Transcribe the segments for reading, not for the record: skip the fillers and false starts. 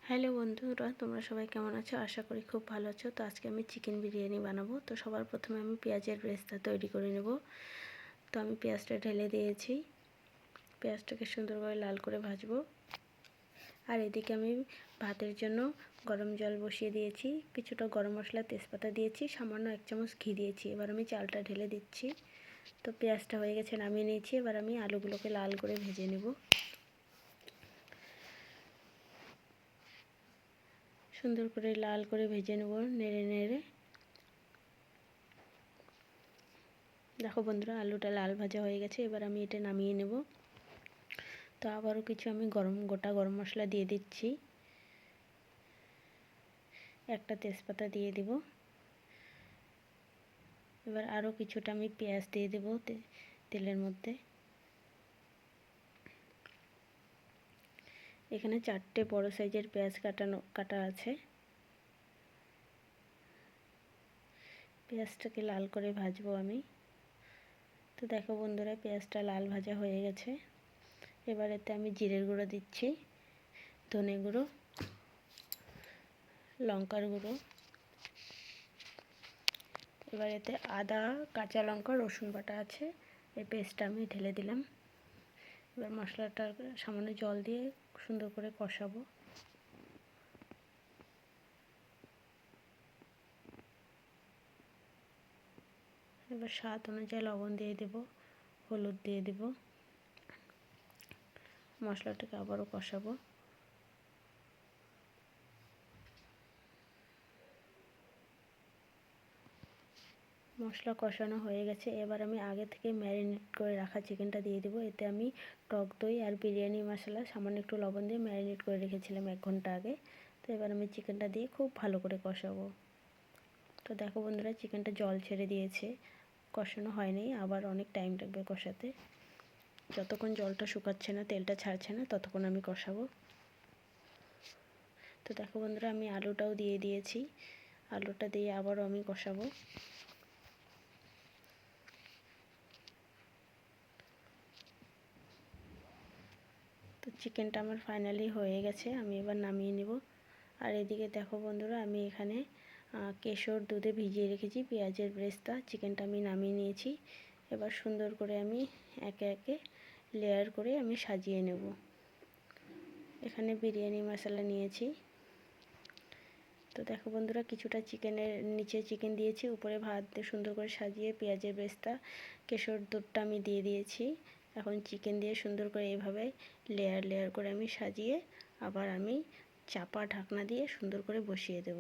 Hello বন্ধুরা, তোমরা সবাই কেমন আছো? আশা করি খুব ভালো আছো। তো আজকে আমি চিকেন বিরিয়ানি বানাবো। তো সবার প্রথমে আমি পেঁয়াজের ব্রেস্তা তৈরি করে নেব। তো আমি পেঁয়াজটা ঢেলে দিয়েছি, পেঁয়াজটাকে সুন্দর করে লাল করে ভাজবো। আর এদিকে আমি ভাতের জন্য গরম জল বসিয়ে দিয়েছি, কিছুটা গরম মশলা তেজপাতা দিয়েছি, সামান্য 1 চামচ ঘি দিয়েছি। এবার আমি চালটা ঢেলে দিচ্ছি। তো পেঁয়াজটা হয়ে গেছে, নামিয়ে নিয়েছি। এবার আমি আলুগুলোকে লাল করে ভেজে নেব। সুন্দর করে লাল করে ভেজে নেব, নেড়ে নেড়ে। দেখো বন্ধুরা, আলুটা লাল ভাজা হয়ে গেছে। এবার আমি এটা নামিয়ে নেব। তো আবারও কিছু আমি গোটা গরম মশলা দিয়ে দিচ্ছি, একটা তেজপাতা দিয়ে দেব। এবার আরও কিছুটা আমি পেঁয়াজ দিয়ে দেব তেলের মধ্যে। এখানে 4টে বড় সাইজের পেঁয়াজ কাটা আছে। পেঁয়াজটাকে লাল করে ভাজবো আমি। তো দেখো বন্ধুরা, পেঁয়াজটা লাল ভাজা হয়ে গেছে। এবার এতে আমি জিরের গুঁড়ো দিচ্ছি, ধনে গুঁড়ো, লঙ্কার গুঁড়ো। এবার এতে আদা, কাঁচা লঙ্কা, রসুন বাটা আছে, এই পেস্টটা আমি ঢেলে দিলাম। এবার মশলাটা সামান্য জল দিয়ে সুন্দর করে কষাবো। এবার স্বাদ অনুযায়ী লবণ দিয়ে দেব, হলুদ দিয়ে দেব। মশলাটাকে আবারও কষাবো। মশলা কষানো হয়ে গেছে। এবার আমি আগে থেকে ম্যারিনেট করে রাখা চিকেনটা দিয়ে দেবো। এতে আমি টক দই আর বিরিয়ানি মশলা সামান্য একটু লবণ দিয়ে ম্যারিনেট করে রেখেছিলাম 1 ঘন্টা আগে। তো এবার আমি চিকেনটা দিয়ে খুব ভালো করে কষাবো। তো দেখো বন্ধুরা, চিকেনটা জল ছেড়ে দিয়েছে, কষানো হয়নি, আবার অনেক টাইম লাগবে কষাতে। যতক্ষণ জলটা শুকাচ্ছে না, তেলটা ছাড়ছে না, ততক্ষণ আমি কষাবো। তো দেখো বন্ধুরা, আমি আলুটাও দিয়ে দিয়েছি, আলুটা দিয়ে আবারও আমি কষাবো। তো চিকেনটা আমার ফাইনালি হয়ে গেছে, আমি এবার নামিয়ে নেব। আর এদিকে দেখো বন্ধুরা, আমি এখানে কেশর দুধে ভিজিয়ে রেখেছি পেঁয়াজের ব্রেস্তা। চিকেনটা আমি নামিয়ে নিয়েছি। এবার সুন্দর করে আমি একে একে লেয়ার করে আমি সাজিয়ে নেব। এখানে বিরিয়ানি মশলা নিয়েছি। তো দেখো বন্ধুরা, কিছুটা চিকেনের নিচে চিকেন দিয়েছি, উপরে ভাত দিয়ে সুন্দর করে সাজিয়ে পেঁয়াজের ব্রেস্তা, কেশর দুধটা আমি দিয়ে দিয়েছি। এখন চিকেন দিয়ে সুন্দর করে এভাবে লেয়ার লেয়ার করে আমি সাজিয়ে আবার আমি চাপা ঢাকনা দিয়ে সুন্দর করে বসিয়ে দেব।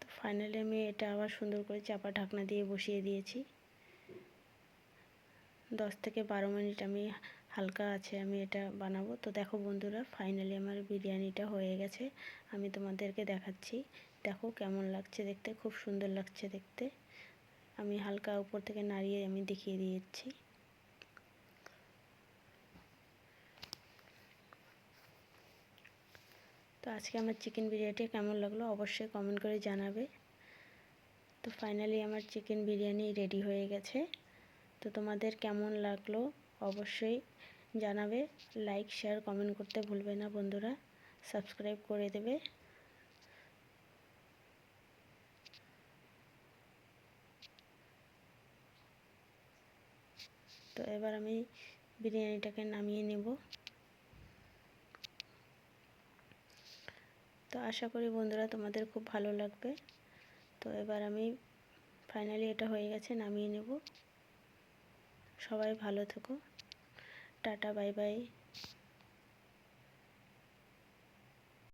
তো ফাইনালি আমি এটা আবার সুন্দর করে চাপা ঢাকনা দিয়ে বসিয়ে দিয়েছি। 10 থেকে 12 মিনিট আমি হালকা আছে আমি এটা বানাবো। তো দেখো বন্ধুরা, ফাইনালি আমার বিরিয়ানিটা হয়ে গেছে। আমি তোমাদেরকে দেখাচ্ছি, দেখো কেমন লাগছে দেখতে, খুব সুন্দর লাগছে দেখতে। আমি হালকা উপর থেকে নাড়িয়ে আমি দেখিয়ে দিয়েছি। তো আজকে আমার চিকেন বিরিয়ানিটা কেমন লাগলো অবশ্যই কমেন্ট করে জানাবে। তো ফাইনালি আমার চিকেন বিরিয়ানি রেডি হয়ে গেছে। তো তোমাদের কেমন লাগলো অবশ্যই জানাবে। লাইক, শেয়ার, কমেন্ট করতে ভুলবে না বন্ধুরা। সাবস্ক্রাইব করে দেবে। তো এবার আমি বিরিয়ানিটাকে নামিয়ে নেব। তো আশা করি বন্ধুরা তোমাদের খুব ভালো লাগবে। তো এবার আমি ফাইনালি এটা হয়ে গেছে, নামিয়ে নেব। সবাই ভালো থেকো, টাটা, বাই বাই।